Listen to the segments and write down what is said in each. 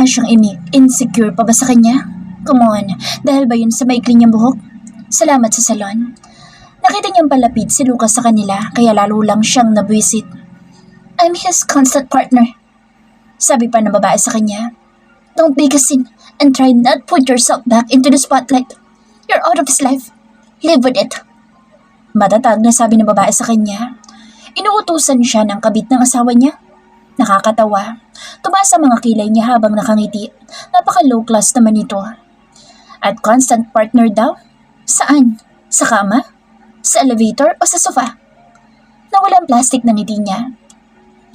siyang insecure pa ba sa kanya? Come on, dahil ba yun sa maikli niyang buhok? Salamat sa salon. Nakita niyang palapit si Lucas sa kanila kaya lalo lang siyang nabwisit. I'm his constant partner. Sabi pa ng babae sa kanya. Don't be kasin and try not put yourself back into the spotlight. You're out of his life. Live with it. Matatag na sabi ng babae sa kanya. Inuutusan siya ng kabit ng asawa niya. Nakakatawa. Tumaas ang mga kilay niya habang nakangiti. Napaka-low class naman ito. At constant partner daw? Saan? Sa kama? Sa elevator o sa sofa? Nawalang plastic ng ngiti niya.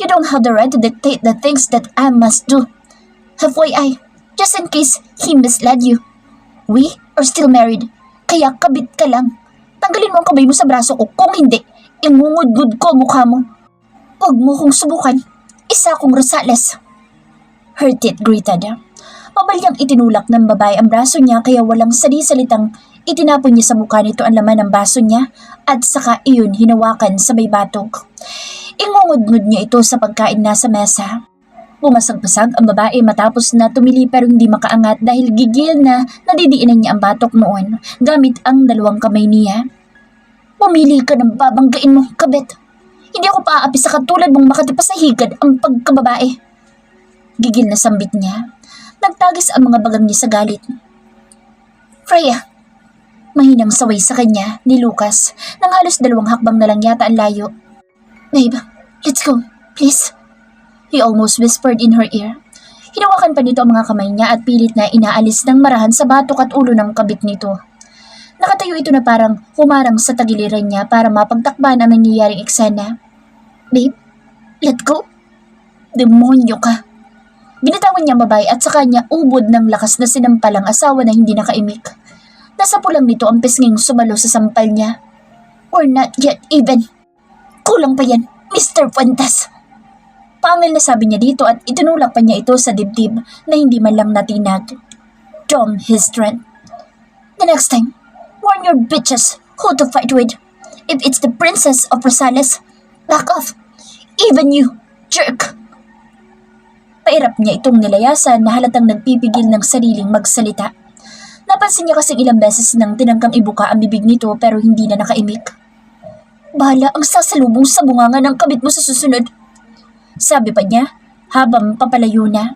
You don't have the right to dictate the things that I must do. FYI, just in case he misled you. We are still married, kaya kabit ka lang. Tanggalin mo ang kamay mo sa braso ko, kung hindi, imungudgud ko mukha mo. Huwag mo kong subukan, isa akong Rosales. Hurt it greeted. Mabalyang itinulak ng babae ang braso niya kaya walang sali-salitang itinapon niya sa mukha nito ang laman ng baso niya at saka iyon hinawakan sa may batok. Ingungud-ngud niya ito sa pagkain na sa mesa. Bumasag-pasag ang babae matapos na tumili pero hindi makaangat dahil gigil na nadidiinan niya ang batok noon gamit ang dalawang kamay niya. Pumili ka ng babanggain mo, kabet. Hindi ako paaapi sa katulad mong makatipas sa higad ang pagkababae. Gigil na sambit niya. Nagtagis ang mga bagang niya sa galit. Freya, mahinang saway sa kanya ni Lucas nang halos 2 hakbang na lang yata ang layo. Babe, let's go, please. He almost whispered in her ear. Hinawakan pa nito ang mga kamay niya at pilit na inaalis ng marahan sa batok at ulo ng kabit nito. Nakatayo ito na parang humarang sa tagiliran niya para mapagtakban ang nangyayaring eksena. Babe, let go. Demonyo ka. Binitawan niya ang babae at sa kanya ubod ng lakas na sinampalang asawa na hindi nakaimik. Nasa pulang nito ang pisnging sumalo sa sampal niya. Or not yet even. Kulang pa yan, Mr. Fuentes. Pangil na sabi niya dito at itinulak pa niya ito sa dibdib na hindi man lang natinag. Dom his strength. The next time, warn your bitches who to fight with. If it's the Princess of Rosales, back off. Even you, jerk. Pairap niya itong nilayasan na halatang nagpipigil ng sariling magsalita. Napansin niya kasing ilang beses nang tinangkang ibuka ang bibig nito pero hindi na nakaimik. Bahala ang sasalubong sa bunganga ng kabit mo sa susunod. Sabi pa niya habang papalayo na.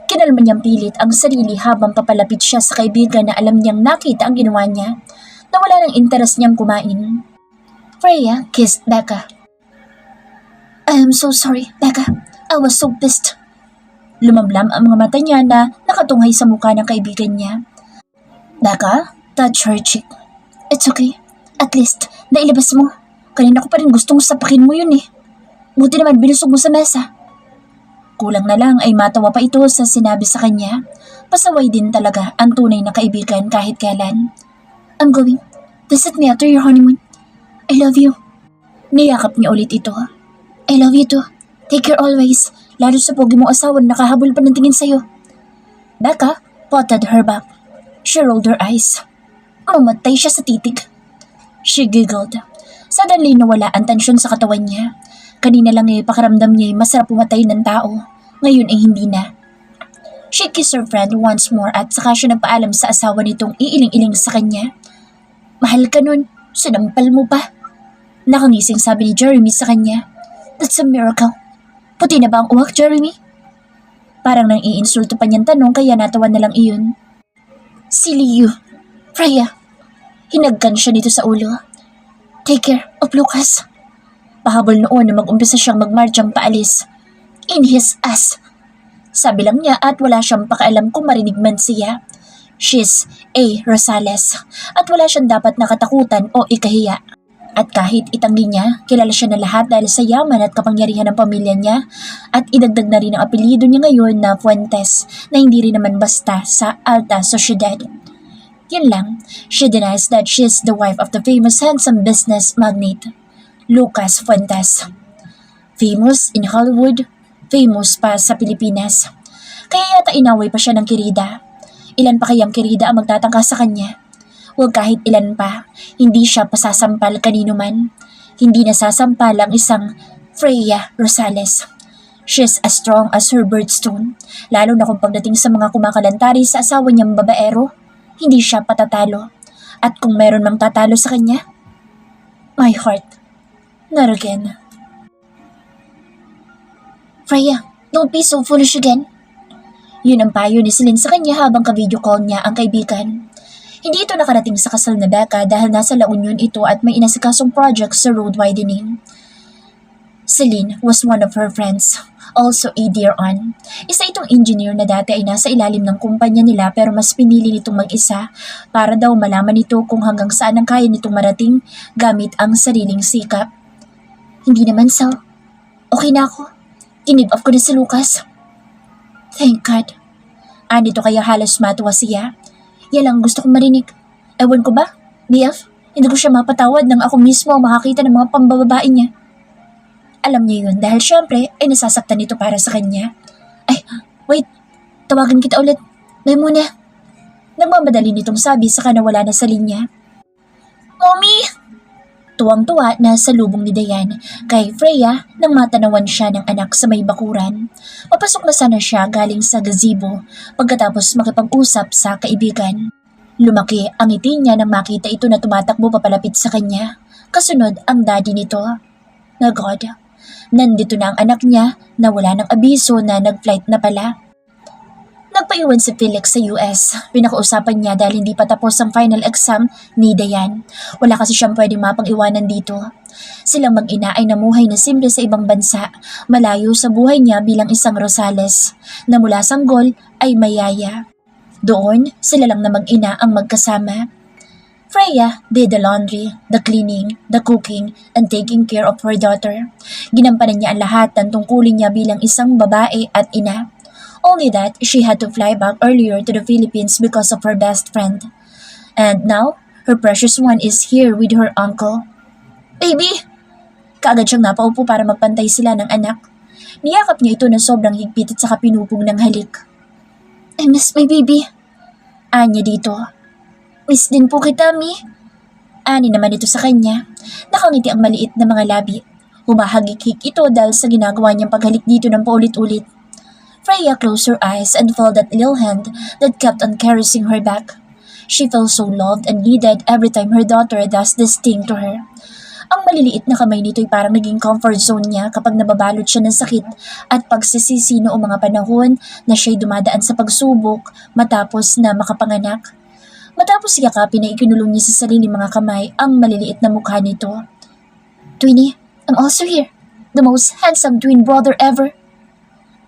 Kinalma niyang pilit ang sarili habang papalapit siya sa kaibigan na alam niyang nakita ang ginawa niya na wala ng interes niyang kumain. Freya kissed Becca. I am so sorry, Becca. I was so pissed. Lumamlam ang mga mata niya na nakatunghay sa mukha ng kaibigan niya. Becca, touch her cheek. It's okay. At least, nailabas mo. Kanina ko pa rin gustong sapakin mo yun eh. Buti naman binusog mo sa mesa. Kulang na lang ay matawa pa ito sa sinabi sa kanya. Pasaway din talaga ang tunay na kaibigan kahit kailan. I'm going. Visit me after your honeymoon. I love you. Niyakap niya ulit ito. I love you too. Take care always. Lalo sa pogi mong asawa na nakahabol pa ng tingin sa'yo. Becca patted her back. She rolled her eyes. Mamatay siya sa titig. She giggled. Suddenly nawala ang tensyon sa katawan niya. Kanina lang ay pakaramdam niya ay masarap pumatay ng tao. Ngayon ay hindi na. She kissed her friend once more at saka siya nagpaalam sa asawa nitong iiling-iling sa kanya. Mahal ka nun. Sinampal mo pa. Nakangising sabi ni Jeremy sa kanya. That's a miracle. Puti na ba ang uwak, Jeremy? Parang nang iinsulto pa niyang tanong kaya natawa na lang iyon. Silly you. Freya. Hinagkan siya nito sa ulo. Take care of Lucas. Pahabol noon na mag-umpisa siyang magmarchang paalis. In his ass. Sabi lang niya at wala siyang pakialam kung marinig man siya. She's a Rosales at wala siyang dapat nakatakutan o ikahiya. At kahit itanggi niya, kilala siya na lahat dahil sa yaman at kapangyarihan ng pamilya niya at idagdag na rin ang apelyido niya ngayon na Fuentes na hindi rin naman basta sa alta sociedad. Yun lang, she denies that she's the wife of the famous handsome business magnate, Lucas Fuentes. Famous in Hollywood, famous pa sa Pilipinas. Kaya yata inaway pa siya ng kirida. Ilan pa kayang kirida ang magtatangka sa kanya? Huwag kahit ilan pa, hindi siya pasasampal kanino man. Hindi nasasampal ang isang Freya Rosales. She's as strong as her birdstone, lalo na kung pagdating sa mga kumakalantari sa asawa niyang babaero, hindi siya patatalo. At kung meron mang tatalo sa kanya, my heart, not again. Freya, don't be so foolish again. Yun ang payo ni Celine sa kanya habang ka-video call niya ang kaibigan. Hindi ito nakarating sa kasal na Becca dahil nasa La Union ito at may inasikasong project sa road widening. Celine was one of her friends, also a dear Anne. Isa itong engineer na dati ay nasa ilalim ng kumpanya nila pero mas pinili nitong mag-isa para daw malaman nito kung hanggang saan ang kaya nitong marating gamit ang sariling sikap. Hindi naman so. Okay na ako. Kinip off ko na si Lucas. Thank God. Anito kaya halos matuwa siya. Yan lang gusto kong marinig. Ewan ko ba, BF, hindi ko siya mapatawad nang ako mismo ang makakita ng mga pambababae niya. Alam niya yun dahil syempre ay nasasaktan ito para sa kanya. Ay, wait, tawagan kita ulit. May muna. Nagmamadali nitong sabi saka nawala na sa linya. Mommy! Tuwang-tuwa na sa lubong ni Dayan kay Freya nang matanawan siya ng anak sa may bakuran. Papasok na sana siya galing sa gazebo pagkatapos makipag-usap sa kaibigan. Lumaki ang ngiti niya nang makita ito na tumatakbo papalapit sa kanya. Kasunod ang daddy nito. Na God, nandito na ang anak niya na wala ng abiso na nag-flight na pala. Nagpaiwan si Felix sa US. Pinakausapan niya dahil hindi pa tapos ang final exam ni Dayan. Wala kasi siyang pwedeng mapag-iwanan dito. Silang mag-ina ay namuhay na simple sa ibang bansa, malayo sa buhay niya bilang isang Rosales, na mula sanggol ay mayaya. Doon, sila lang na mag-ina ang magkasama. Freya did the laundry, the cleaning, the cooking, and taking care of her daughter. Ginampanan niya ang lahat ng tungkulin niya bilang isang babae at ina. Only that she had to fly back earlier to the Philippines because of her best friend. And now, her precious one is here with her uncle. Baby! Kaagad siyang napaupo para magpantay sila ng anak. Niyakap niya ito na sobrang higpit at saka pinupong ng halik. I miss my baby. Anya dito. Miss din po kita, Mi. Ani naman ito sa kanya. Nakangiti ang maliit na mga labi. Humahagik-hik ito dahil sa ginagawa niyang paghalik dito ng paulit-ulit. Freya closed her eyes and felt that little hand that kept on caressing her back. She felt so loved and needed every time her daughter does this thing to her. Ang maliliit na kamay nito ay parang naging comfort zone niya kapag nababalot siya ng sakit at pagsisisi noong mga panahon na siya'y dumadaan sa pagsubok matapos na makapanganak. Matapos yakapin na ikinulong niya sa sarili mga kamay ang maliliit na mukha nito. Twinnie, I'm also here. The most handsome twin brother ever.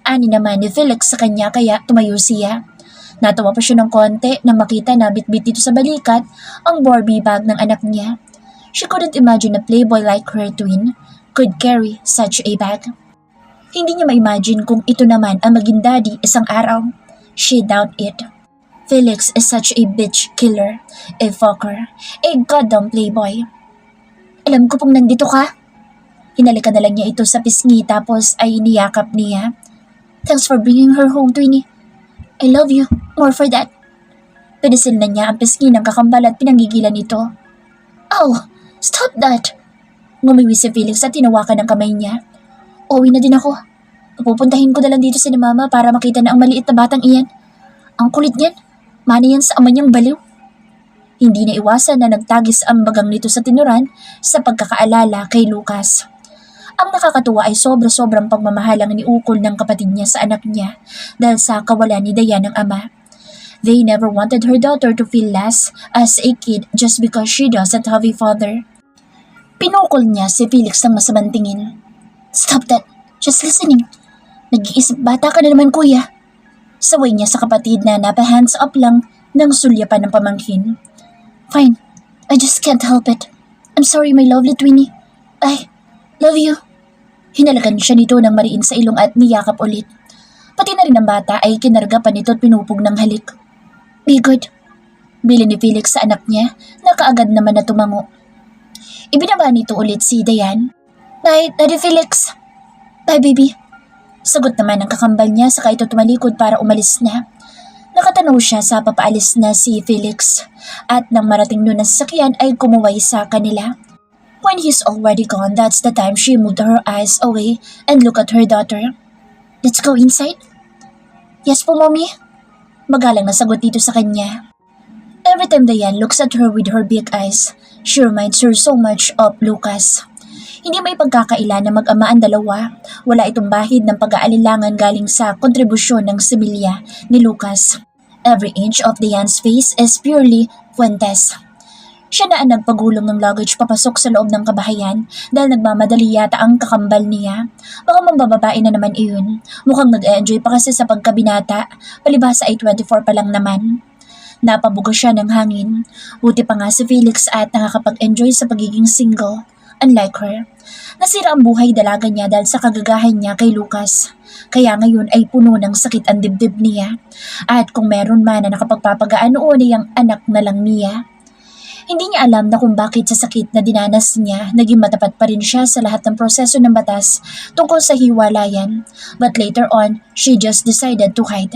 Ani naman ni Felix sa kanya kaya tumayo siya. Natawa pa siya ng konti na makita na bitbit dito sa balikat ang Barbie bag ng anak niya. She couldn't imagine a playboy like her twin could carry such a bag. Hindi niya ma-imagine kung ito naman ang maging daddy isang araw. She doubt it. Felix is such a bitch killer, a fucker, a goddamn playboy. Alam ko pong nandito ka. Hinalikan na lang niya ito sa pisngi tapos ay niyakap niya. Thanks for bringing her home, Twinnie. I love you more for that. Pinisil na niya ang pisngi ng kakambal at pinanggigilan nito. Oh, stop that! Ngumiwi si Felix at tinawakan ng kamay niya. Uwi na din ako. Pupuntahin ko na lang dito si Mama para makita na ang maliit na batang iyan. Ang kulit niyan. Mani yan sa ama niyang baliw. Hindi na iwasan na nagtagis ang bagang nito sa tinuran sa pagkakaalala kay Lucas. Ang nakakatuwa ay sobra-sobrang pagmamahalang ni Ukol ng kapatid niya sa anak niya dahil sa kawalan ni Dayan ng ama. They never wanted her daughter to feel less as a kid just because she doesn't have a father. Pinukol niya si Felix ng masamang tingin. Stop that. Just listening. Nag-iisip bata ka na naman, kuya. Saway niya sa kapatid na napa-hands up lang ng sulyapan ng pamangkin. Fine. I just can't help it. I'm sorry, my lovely Twinnie. I love you. Hinalakan siya nito ng mariin sa ilong at niyakap ulit. Pati na rin ang bata ay kinarga pa nito at pinupog ng halik. Be good. Bili ni Felix sa anak niya na kaagad naman na tumango. Ibinaba nito ulit si Dayan. Bye, Daddy Felix. Bye, baby. Sagot naman ng kakambal niya saka ito tumalikod para umalis na. Nakatanaw siya sa papaalis na si Felix at nang marating doon ang sasakyan ay kumuway sa kanila. When he's already gone, that's the time she moved her eyes away and looked at her daughter. Let's go inside? Yes po, Mommy. Magalang na sagot dito sa kanya. Every time Diane looks at her with her big eyes, she reminds her so much of Lucas. Hindi may pagkakaila na mag-ama ang dalawa. Wala itong bahid ng pag-aalinlangan galing sa kontribusyon ng similya ni Lucas. Every inch of Diane's face is purely Fuentes. Siya na ang nagpagulong ng luggage papasok sa loob ng kabahayan dahil nagmamadali yata ang kakambal niya. Baka mambababae na naman iyon. Mukhang nag-enjoy pa kasi sa pagkabinata, palibhasa ay 24 pa lang naman. Napabuga siya ng hangin. Buti pa nga si Felix at nakakapag-enjoy sa pagiging single. Unlike her, nasira ang buhay dalaga niya dahil sa kagagahan niya kay Lucas. Kaya ngayon ay puno ng sakit ang dibdib niya. At kung meron man na nakapagpapagaan noon ay ang anak na lang niya. Hindi niya alam na kung bakit sa sakit na dinanas niya, naging matapat pa rin siya sa lahat ng proseso ng batas tungkol sa hiwalayan. But later on, she just decided to hide.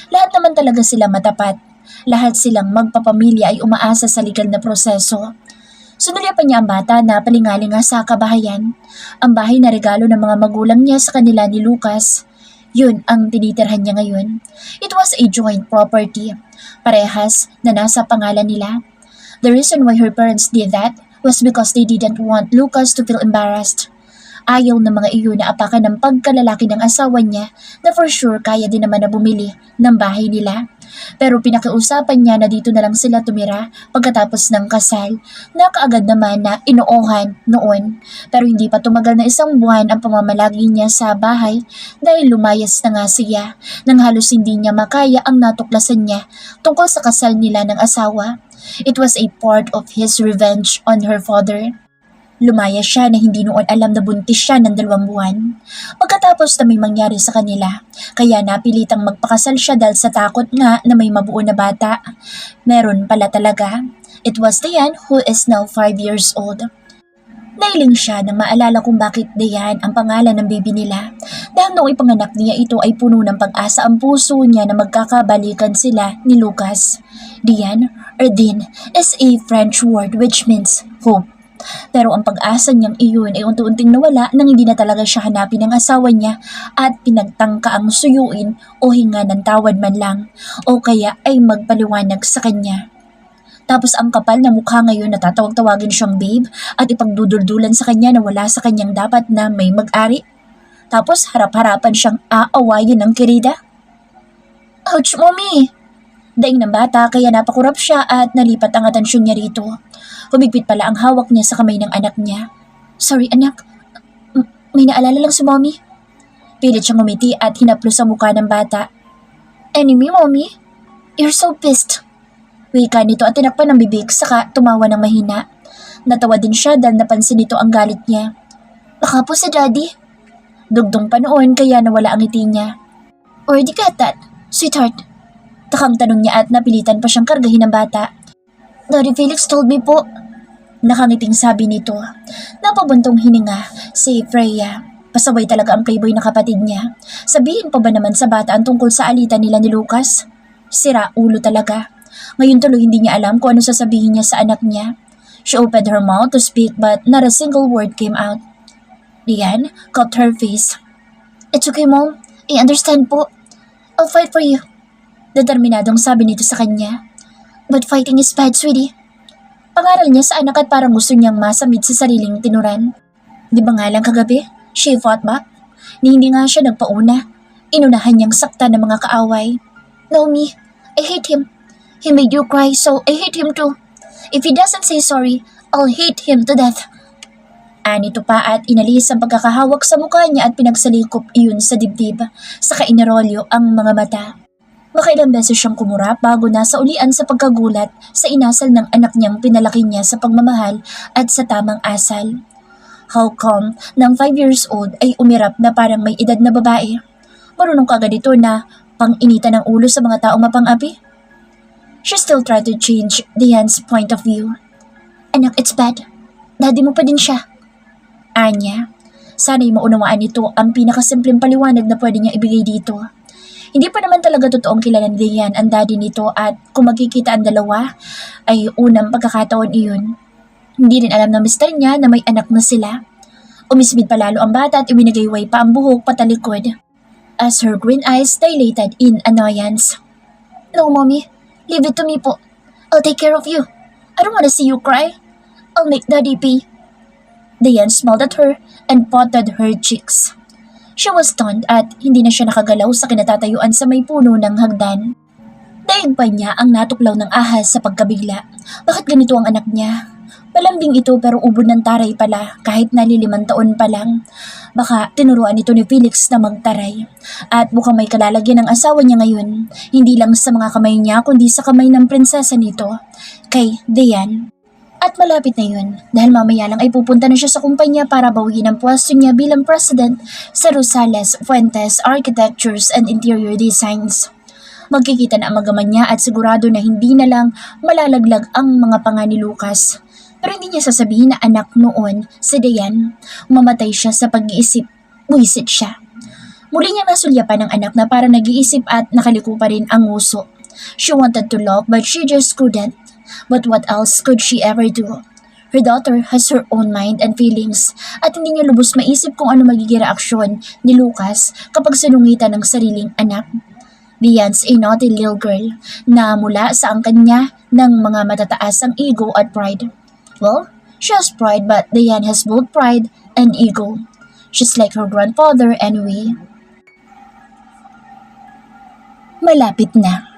Lahat naman talaga sila matapat. Lahat silang magpapamilya ay umaasa sa legal na proseso. Sunulya pa niya ang bata na palingalinga sa kabahayan. Ang bahay na regalo ng mga magulang niya sa kanila ni Lucas. Yun ang tinitirhan niya ngayon. It was a joint property. Parehas na nasa pangalan nila. The reason why her parents did that was because they didn't want Lucas to feel embarrassed. Ayaw ng mga iyon na apakan ng pagkalalaki ng asawa niya na for sure kaya din naman na bumili ng bahay nila. Pero pinakiusapan niya na dito na lang sila tumira pagkatapos ng kasal na kaagad naman na inoohan noon. Pero hindi pa tumagal na 1 buwan ang pamamalagi niya sa bahay dahil lumayas na nga siya nang halos hindi niya makaya ang natuklasan niya tungkol sa kasal nila ng asawa. It was a part of his revenge on her father. Lumaya siya na hindi noon alam na buntis siya ng 2 buwan. Pagkatapos na may mangyari sa kanila, kaya napilitang magpakasal siya dahil sa takot nga na may mabuo na bata. Meron pala talaga. It was Diane who is now 5 years old. Nailing siya nang maalala kung bakit Diane ang pangalan ng baby nila. Dahil noong ipanganak niya ito ay puno ng pag-asa ang puso niya na magkakabalikan sila ni Lucas. Diane, or Din, is a French word which means hope. Pero ang pag-asa niyang iyon ay unti-unting nawala nang hindi na talaga siya hanapin ng asawa niya at pinagtangka ang suyuin o hinga ng tawad man lang o kaya ay magpaliwanag sa kanya. Tapos ang kapal na mukha ngayon na tatawag-tawagin siyang babe at ipagduduldulan sa kanya na wala sa kanyang dapat na may mag-ari. Tapos harap-harapan siyang aawayin ng kirida. Ouch, Mommy! Daing ng bata kaya napakurap siya at nalipat ang atensyon niya rito. Humigpit pala ang hawak niya sa kamay ng anak niya. Sorry anak, may naalala lang si Mommy. Pilit siyang ngumiti at hinaplos ang mukha ng bata. Enemy, Mommy? You're so pissed. Wika nito at tinakpan ng bibig saka tumawa ng mahina. Natawa din siya dahil napansin nito ang galit niya. Baka po si Daddy. Dugdong pa noon kaya nawala ang ngiti niya. Where'd you get that, sweetheart? Takang tanong niya at napilitan pa siyang kargahin ng bata. Daddy Felix told me po. Nakangiting sabi nito. Napabuntong hininga si Freya. Pasaway talaga ang playboy na kapatid niya. Sabihin pa ba naman sa bata ang tungkol sa alitan nila ni Lucas? Sira ulo talaga. Ngayon tuloy hindi niya alam kung ano sasabihin niya sa anak niya. She opened her mouth to speak but not a single word came out. Diane cupped her face. It's okay, Mom. I understand po. I'll fight for you. Determinadong sabi nito sa kanya. But fighting is bad, sweetie. Pangaral niya sa anak at parang gusto niyang masamid sa sariling tinuran. Di ba nga lang kagabi, she fought back? Ni hindi nga siya nagpauna. Inunahan niyang sakta ng mga kaaway. Naomi, I hate him. He made you cry, so I hate him too. If he doesn't say sorry, I'll hate him to death. Anito pa at inalis ang pagkakahawak sa mukha niya at pinagsalikop iyon sa dibdib, saka inarolyo ang mga mata. Makailang beses siyang kumurap bago nasa ulian sa pagkagulat sa inasal ng anak niyang pinalaki niya sa pagmamahal at sa tamang asal. How come nang 5 years old ay umirap na parang may edad na babae? Marunong kagad ito na pang-inita ng ulo sa mga taong mapang-api? She still tried to change Diane's point of view. Anak, it's bad. Daddy mo pa din siya. Anya, sana'y maunawaan nito ang pinakasimpleng paliwanag na pwede niya ibigay dito. Hindi pa naman talaga totoong kilala ni Diane ang daddy nito at kung magkikita ang dalawa ay unang pagkakataon iyon. Hindi rin alam ng mister niya na may anak na sila. Umismid palalo ang bata at ibinagayway pa ang buhok patalikod. as her green eyes dilated in annoyance. No, Mommy. Leave it to me po. I'll take care of you. I don't want to see you cry. I'll make Daddy pay. Diane smiled at her and patted her cheeks. She was stunned at hindi na siya nakagalaw sa kinatatayuan sa may puno ng hagdan. Daig pa niya ang natuklaw ng ahas sa pagkabigla. Bakit ganito ang anak niya? Palambing ito pero ubod ng taray pala kahit nalilimang taon pa lang. Baka tinuruan ito ni Felix na magtaray. At mukhang may kalalagyan ng asawa niya ngayon. Hindi lang sa mga kamay niya kundi sa kamay ng prinsesa nito. Kay Diane. At malapit na yun dahil mamaya lang ay pupunta na siya sa kumpanya para bawiin ang pwesto niya bilang president sa Rosales Fuentes Architectures and Interior Designs. Magkikita na ang magaman niya at sigurado na hindi na lang malalaglag ang mga panga ni Lucas. Pero hindi niya sasabihin na anak noon si Diane. Mamatay siya sa pag-iisip. Buwisit siya. Muli niya nasulyapan ng anak na para nag-iisip at nakaliko pa rin ang nguso. She wanted to laugh but she just couldn't. But what else could she ever do? Her daughter has her own mind and feelings at hindi niya lubos maisip kung ano magiging reaksyon ni Lucas kapag sinungitan ng sariling anak. Diane's a naughty little girl na mula sa angkan niya ng mga matataas ang ego at pride. Well, she has pride but Diane has both pride and ego. She's like her grandfather anyway. Malapit na.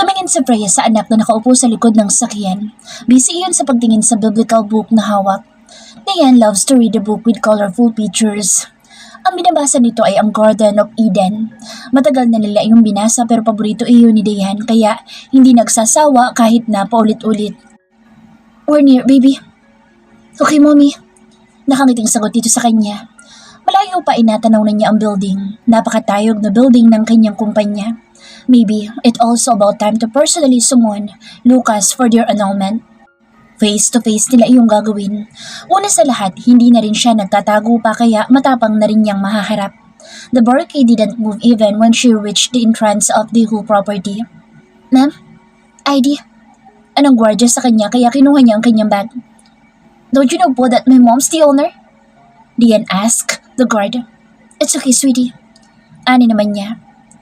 Tumingin si Freya sa anak na nakaupo sa likod ng sakyan. Busy iyon sa pagtingin sa biblical book na hawak. Diane loves to read the book with colorful pictures. Ang binabasa nito ay ang Garden of Eden. Matagal na nila yung binasa pero paborito iyon ni Diane kaya hindi nagsasawa kahit na paulit-ulit. We're near, baby. Okay, Mommy. Nakangiting sagot dito sa kanya. Malayo pa inatanaw na niya ang building. Napakatayog na building ng kanyang kumpanya. Maybe it's also about time to personally summon Lucas for their annulment. Face-to-face nila iyong gagawin. Una sa lahat, hindi na rin siya nagtatago pa kaya matapang na rin niyang mahaharap. The barricade didn't move even when she reached the entrance of the whole property. Ma'am? ID? Anong gwardiya sa kanya kaya kinuha niya ang kanyang bag? Don't you know po that my mom's the owner? Diane asked the guard. It's okay, sweetie. Ani naman niya.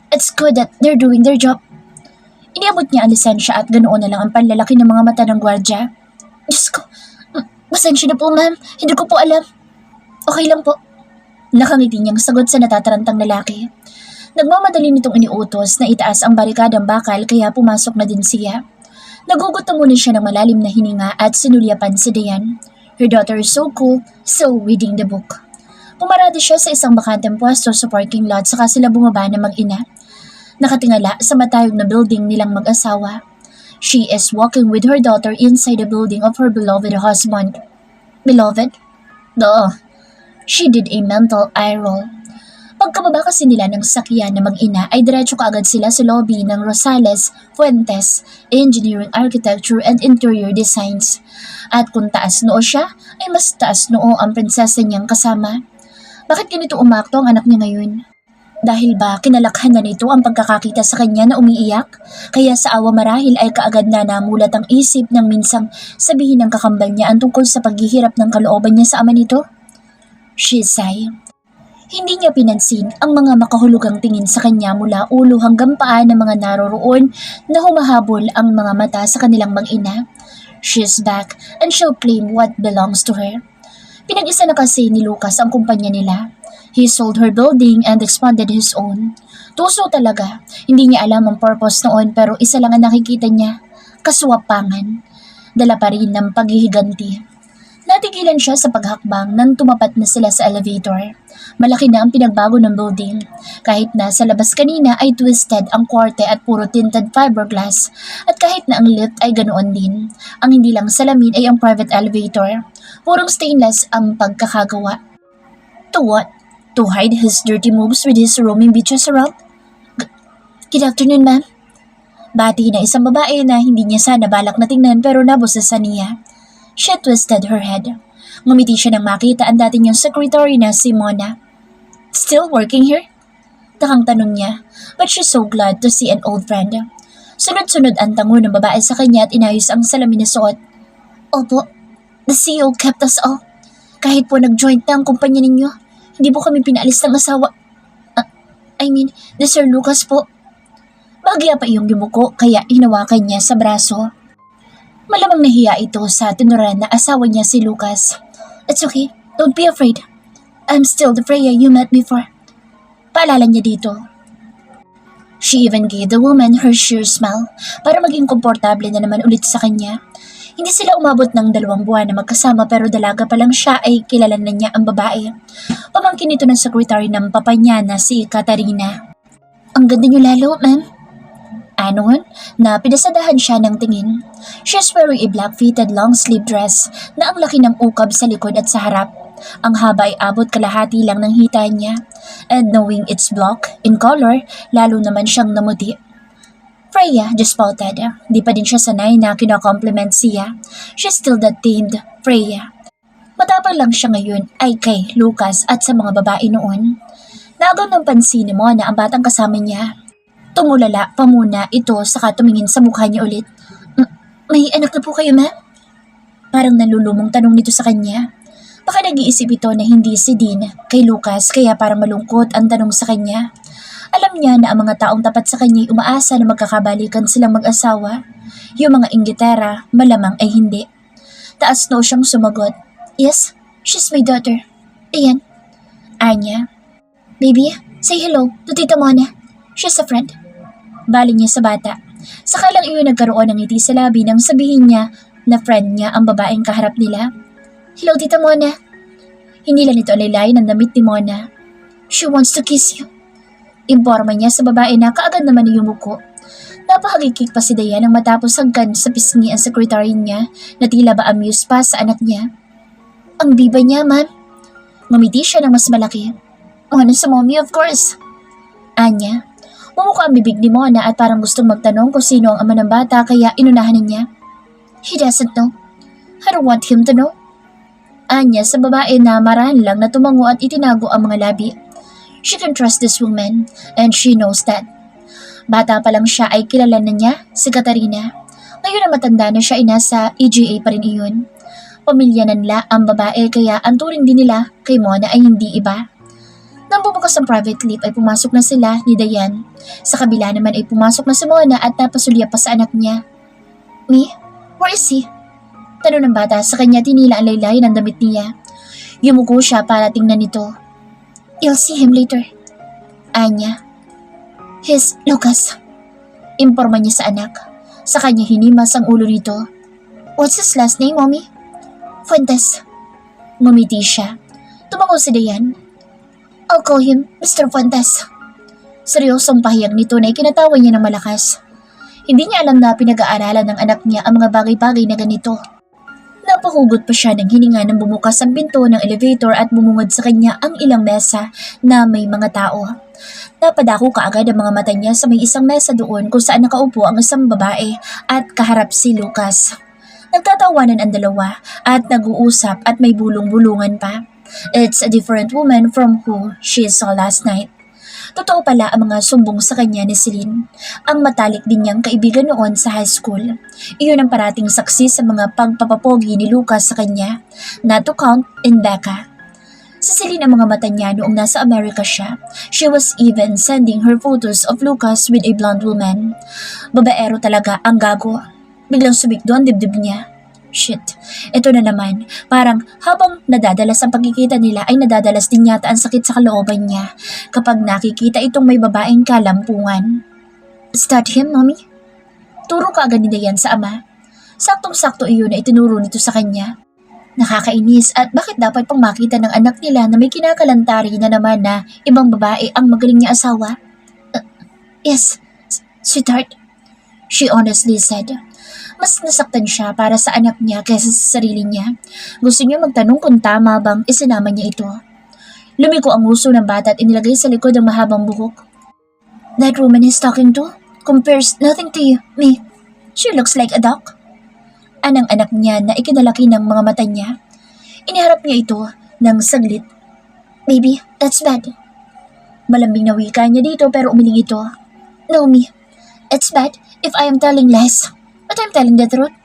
It's good that they're doing their job. Iniabot niya ang lisensya at ganoon na lang ang panlalaki ng mga mata ng gwardya. Diyos ko, pasensya na po ma'am, hindi ko po alam. Okay lang po. Nakangiti niyang sagot sa natatarantang lalaki. Nagmamadali nitong iniutos na itaas ang barikadang bakal kaya pumasok na din siya. Nagugutom muna siya ng malalim na hininga at sinulyapan si Diane. Her daughter is so cool, still reading the book. Pumarada siya sa isang bakanteng pwesto sa parking lot saka sila bumaba na mag-ina. Nakatingala sa matayog na building nilang mag-asawa. She is walking with her daughter inside the building of her beloved husband. Beloved? Duh. She did a mental eye roll. Pagkababa kasi nila ng sakyan na mag-ina ay diretso kaagad sila sa lobby ng Rosales Fuentes Engineering Architecture and Interior Designs. At kung taas noo siya, ay mas taas noo ang prinsesa niyang kasama. Bakit ganito umakto ang anak niya ngayon? Dahil ba kinalakhan na nito ang pagkakakita sa kanya na umiiyak? Kaya sa awa marahil ay kaagad na namulat ang isip ng minsang sabihin ng kakambal niya ang tungkol sa paghihirap ng kalooban niya sa ama nito? She sighed. Hindi niya pinansin ang mga makahulugang tingin sa kanya mula ulo hanggang paa ng mga naroroon na humahabol ang mga mata sa kanilang mag-ina. She's back and she'll claim what belongs to her. Pinag-isa na kasi ni Lucas ang kumpanya nila. He sold her building and expanded his own. Tuso talaga. Hindi niya alam ang purpose noon pero isa lang ang nakikita niya. Kaswapangan. Dala pa rin ng paghihiganti. Natigilan siya sa paghakbang nang tumapat na sila sa elevator. Malaki na ang pinagbago ng building. Kahit na sa labas kanina ay twisted ang korte at puro tinted fiberglass. At kahit na ang lift ay ganoon din. Ang hindi lang salamin ay ang private elevator. Purong stainless ang pagkakagawa. To what? To hide his dirty moves with his roaming bitches around? Good afternoon, ma'am. Bati na isang babae na hindi niya sana balak na tingnan pero nabusasan niya. She twisted her head. Ngumiti siya nang makita ang dati niyang secretary na si Mona. Still working here? Takang tanong niya, but she's so glad to see an old friend. Sunod-sunod ang tango ng babae sa kanya at inayos ang salamin na suot. Opo, the CEO kept us all. Kahit po nag-joint na ang kumpanya ninyo, hindi po kami pinaalis ng asawa. I mean, the Sir Lucas po. Bagya pa iyong yumuko kaya hinawakan niya sa braso. Malamang nahiya ito sa tinuran na asawa niya si Lucas. It's okay, don't be afraid. I'm still the Freya you met before. Paalala niya dito. She even gave the woman her sheer smile para maging komportable na naman ulit sa kanya. Hindi sila umabot ng 2 buwan na magkasama pero dalaga pa lang siya ay kilala na niya ang babae. Pamangkin ito ng secretary ng papa niya na si Katarina. Ang ganda niyo lalo, ma'am. Anon, na pinasadahan siya ng tingin. She's wearing a black-fitted long-sleeve dress na ang laki ng ukab sa likod at sa harap. Ang haba ay abot kalahati lang ng hita niya. And knowing it's block in color, lalo naman siyang namuti. Freya just spouted. Di pa din siya sanay na kinakompliment siya. She's still that tamed Freya. Matapang lang siya ngayon ay kay Lucas at sa mga babae noon. Naagaw ng pansin mo na ang batang kasama niya. Tumulala pa muna ito saka tumingin sa mukha niya ulit. May anak na po kayo, ma? Parang nalulumong tanong nito sa kanya. Baka nag-iisip ito na hindi si Dean kay Lucas kaya parang malungkot ang tanong sa kanya. Alam niya na ang mga taong tapat sa kanya ay umaasa na magkakabalikan silang mag-asawa. Yung mga inggitera, malamang ay hindi. Taas no siyang sumagot. Yes, she's my daughter. Ayan. Anya. Baby, say hello to Tita Mona. She's a friend. Baling niya sa bata. Saka lang iyon nagkaroon ng ngiti sa labi nang sabihin niya na friend niya ang babaeng kaharap nila. Hello, Tita Mona. Hindi lang ito alaylay ng damit ni Mona. She wants to kiss you. Imporma niya sa babae na kaagad naman yumuko. Napahagikik pa si Dayan nang matapos hanggan sa pisngi ang secretary niya na tila ba amused pa sa anak niya. Ang biba niya, ma'am. Ngumiti siya ng mas malaki. Ano sa mommy, of course. Anya. Mumukha ang bibig ni Mona at parang gustong magtanong kung sino ang ama ng bata kaya inunahan niya. He doesn't know. I don't want him to know. Anya sa babae na marahan lang na tumango at itinago ang mga labi. She can trust this woman and she knows that. Bata pa lang siya ay kilala na niya si Katarina. Ngayon na matanda na siya ay nasa EGA pa rin iyon. Pamilya na nila ang babae kaya ang turing din nila kay Mona ay hindi iba. Nang bumukas ang private lift ay pumasok na sila ni Dayan. Sa kabila naman ay pumasok na si Mona at napasulya pa sa anak niya. Me? Where is he? Tanong ng bata sa kanya tinila ang laylay ng damit niya. Yumuko siya para tingnan ito. You'll see him later. Anya. He's Lucas. Imporma niya sa anak. Sa kanya hinimas ang ulo nito. What's his last name, Mommy? Fuentes. Ngumiti siya. Tumango si Dayan. I'll call him Mr. Fuentes. Seryosong pahiyag nito na ikinatawa niya ng malakas. Hindi niya alam na pinag-aaralan ng anak niya ang mga bagay-bagay na ganito. Napahugot pa siya ng hininga nang bumukas ang pinto ng elevator at bumungad sa kanya ang ilang mesa na may mga tao. Napadako kaagad ang mga mata niya sa may isang mesa doon kung saan nakaupo ang isang babae at kaharap si Lucas. Nagtatawanan ang dalawa at nag-uusap at may bulong-bulungan pa. It's a different woman from who she saw last night. Totoo pala ang mga sumbong sa kanya ni Celine. Ang matalik din niyang kaibigan noon sa high school. Iyon ang parating saksi sa mga pagpapapogi ni Lucas sa kanya, not to count in Becca. Sa Celine ang mga mata niya noong nasa Amerika siya. She was even sending her photos of Lucas with a blonde woman. Babaero talaga ang gago. Biglang sumikdo ang dibdib niya. Shit, ito na naman. Parang habang nadadalas ang pagkikita nila ay nadadalas din yata ang sakit sa kalooban niya kapag nakikita itong may babaeng kalampungan. Is that him, Mommy? Turo ka agad ni Dayan sa ama. Saktong-sakto iyon na itinuro nito sa kanya. Nakakainis at bakit dapat pang makita ng anak nila na may kinakalantari na naman na ibang babae ang magaling niya asawa? Yes, sweetheart, she honestly said. Mas nasaktan siya para sa anak niya kaysa sa sarili niya. Gusto niya magtanong kung tama bang isinama niya ito. Lumiko ang uso ng bata at inilagay sa likod ang mahabang buhok. That woman he's talking to compares nothing to you, me. She looks like a duck. Anang anak niya na ikinalaki ng mga mata niya. Iniharap niya ito ng saglit. Baby, that's bad. Malambing na wika niya dito pero umiling ito. No, me. It's bad if I am telling lies. But I'm telling the truth.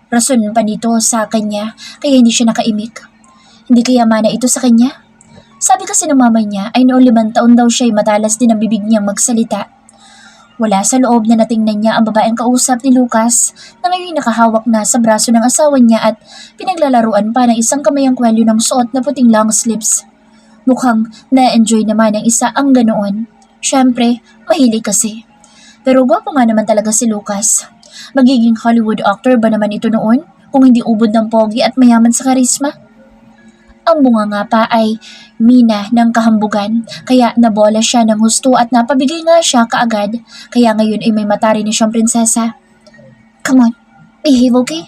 Rason pa nito sa kanya kaya hindi siya nakaimik. Hindi kaya mana ito sa kanya? Sabi kasi ng mama niya ay noong 5 taon daw siya'y matalas din ang bibig niyang magsalita. Wala sa loob na natingnan niya ang babaeng kausap ni Lucas na ngayon nakahawak na sa braso ng asawa niya at pinaglalaruan pa ng isang kamay ang kwelyo ng suot na puting long sleeves. Mukhang na-enjoy naman ng isa ang ganoon. Siyempre, mahilig kasi. Pero gwapo nga naman talaga si Lucas. Magiging Hollywood actor ba naman ito noon kung hindi ubod ng pogi at mayaman sa karisma? Ang bunga nga pa ay mina ng kahambugan, kaya nabola siya ng husto at napabigay nga siya kaagad, kaya ngayon ay may mata rin siyang prinsesa. Come on, behave, okay?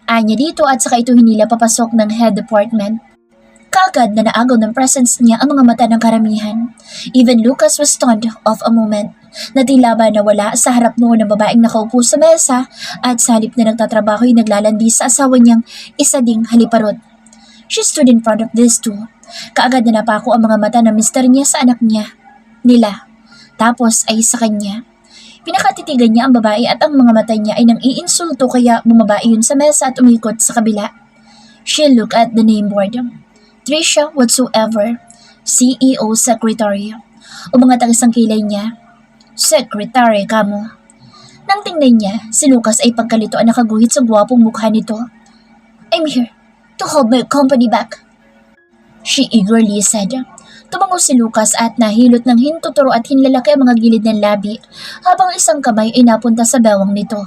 Anya dito at saka ito hinila papasok ng head department. Kaagad na naagaw ng presence niya ang mga mata ng karamihan. Even Lucas was stunned of a moment na tila ba nawala sa harap noon ng babaeng nakaupo sa mesa at sa halip na nagtatrabaho ay naglalandi sa asawa niyang isa ding haliparot. She stood in front of these two. Kaagad na napako ang mga mata ng mister niya sa anak niya. Nila. Tapos ay sa kanya. Pinakatitigan niya ang babae at ang mga mata niya ay nang iinsulto kaya bumaba iyon sa mesa at umikot sa kabila. She looked at the name board. Trisha whatsoever, CEO Secretary. Umangat ang isang kilay niya. Secretary ka mo. Nang tingnan niya, si Lucas ay pagkalito ang nakaguhit sa gwapong mukha nito. I'm here to hold my company back, she eagerly said. Tumango si Lucas at nahilot ng hintuturo at hinlalaki ang mga gilid ng labi habang isang kamay ay napunta sa bewang nito.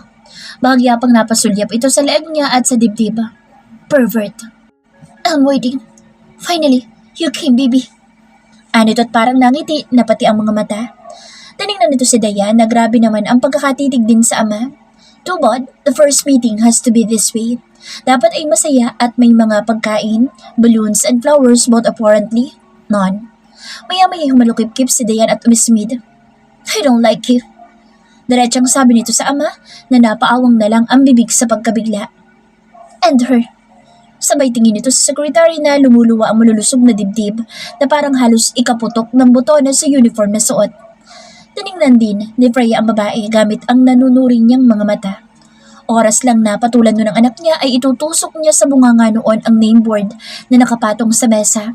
Bahagya pang napasulyap ito sa leeg niya at sa dibdib. Pervert. I'm waiting. Finally, you came, baby. Anito't parang nangiti na pati ang mga mata. Tinignan nito si Dayan na grabe naman ang pagkakatitig din sa ama. Too bad, the first meeting has to be this way. Dapat ay masaya at may mga pagkain, balloons and flowers but apparently, none. Maya-maya humalukip-kip si Dayan at umismid. I don't like you. Diretsang sabi nito sa ama na napaawang na lang ang bibig sa pagkabigla. And her. Sabay tingin nito sa sekretary na lumuluwa ang malulusog na dibdib na parang halos ikaputok ng butones sa uniform na suot. Tinignan din ni Freya ang babae gamit ang nanunuring niyang mga mata. Oras lang na patulan nun ng anak niya ay itutusok niya sa bunganga noon ang name board na nakapatong sa mesa.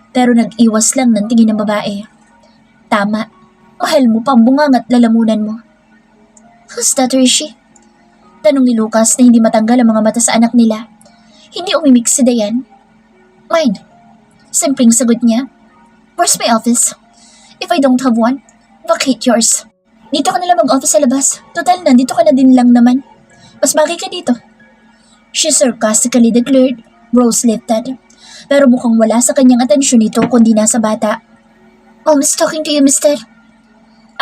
Pero nag-iwas lang ng tingin ng babae. Tama, mahal mo pa ang bunganga at lalamunan mo. Who's that, Rishi? Tanong ni Lucas na hindi matanggal ang mga mata sa anak nila. Hindi umimik si Dayan. Mine. Simpleng sagot niya. Where's my office? If I don't have one, vacate yours. Dito ka nalang mag-office sa labas. Total, nandito ka na din lang naman. Mas bagay ka dito. She sarcastically declared, brows lifted. Pero mukhang wala sa kanyang atensyon nito kundi nasa bata. Mom is talking to you, mister.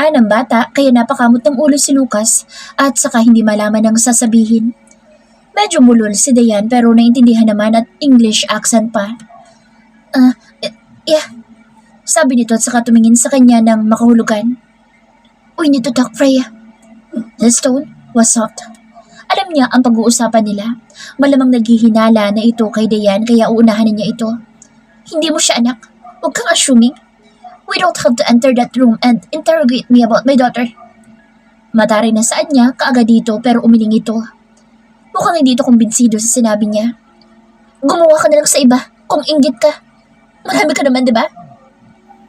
Ng bata kaya napakamot ng ulo si Lucas at saka hindi malaman ang sasabihin. Medyo mulol si Dayan pero naintindihan naman at English accent pa. Yeah. Sabi nito at saka tumingin sa kanya ng makahulugan. We need to talk, Freya. The tone was soft. Alam niya ang pag-uusapan nila. Malamang naghihinala na ito kay Dayan kaya uunahanin niya ito. Hindi mo siya anak. Huwag kang assuming. We don't have to enter that room and interrogate me about my daughter. Mataray na saan niya kaagad dito pero umiling ito. Mukhang hindi ito kumbinsido sa sinabi niya. Gumawa ka na lang sa iba kung inggit ka. Marami ka naman, di ba?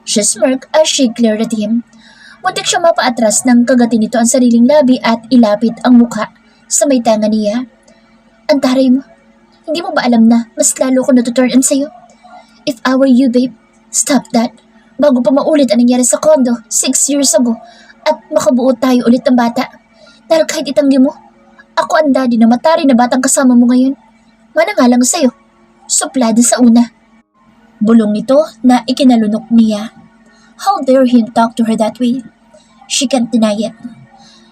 She smirked as she glared at him. Muntik siya mapaatras nang kagatin nito ang sariling labi at ilapit ang mukha sa may tanga niya. Ang taray mo. Hindi mo ba alam na mas lalo ko natuturn on sa'yo? If I were you, babe, stop that. Bago pa maulit ang nangyari sa condo 6 years ago at makabuo tayo ulit ng bata. Dahil kahit itanggi mo, ako ang daddy na matari na batang kasama mo ngayon. Manangalang sa'yo. Suplada sa una. Bulong nito na ikinalunok niya. How dare him talk to her that way? She can't deny it.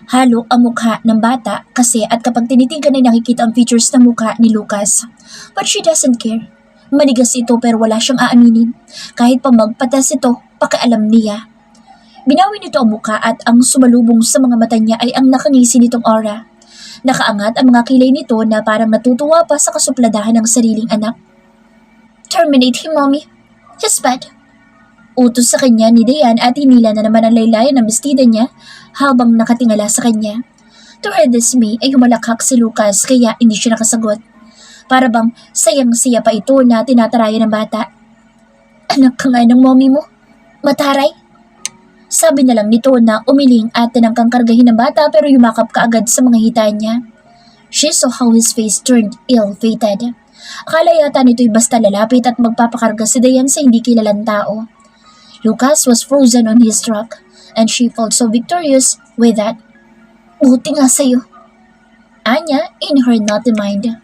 Halo ang mukha ng bata kasi at kapag tinitigan ay nakikita ang features ng mukha ni Lucas. But she doesn't care. Manigas ito pero wala siyang aaminin. Kahit pa magpatas ito, pakialam niya. Binawi nito ang mukha at ang sumalubong sa mga mata niya ay ang nakangisi nitong aura. Nakaangat ang mga kilay nito na parang natutuwa pa sa kasupladahan ng sariling anak. Terminate him, mommy. He's bad. Utos sa kanya ni Dayan at hinila na naman ang laylayan ng bestida niya habang nakatingala sa kanya. To her dismay ay humalakhak si Lucas kaya hindi siya nakasagot. Para bang sayang-siya pa ito na tinatarayan ng bata. Anak ka nga ng mommy mo. Mataray. Sabi na lang nito na umiling at tinangkang kargahin ng bata pero yumakap kaagad sa mga hita niya. She saw how his face turned ill-fated. Akala yata nito'y basta lalapit at magpapakarga si Dayan sa hindi kilalang tao. Lucas was frozen on his truck and she felt so victorious with that. Buti nga sa'yo. Anya in her naughty mind.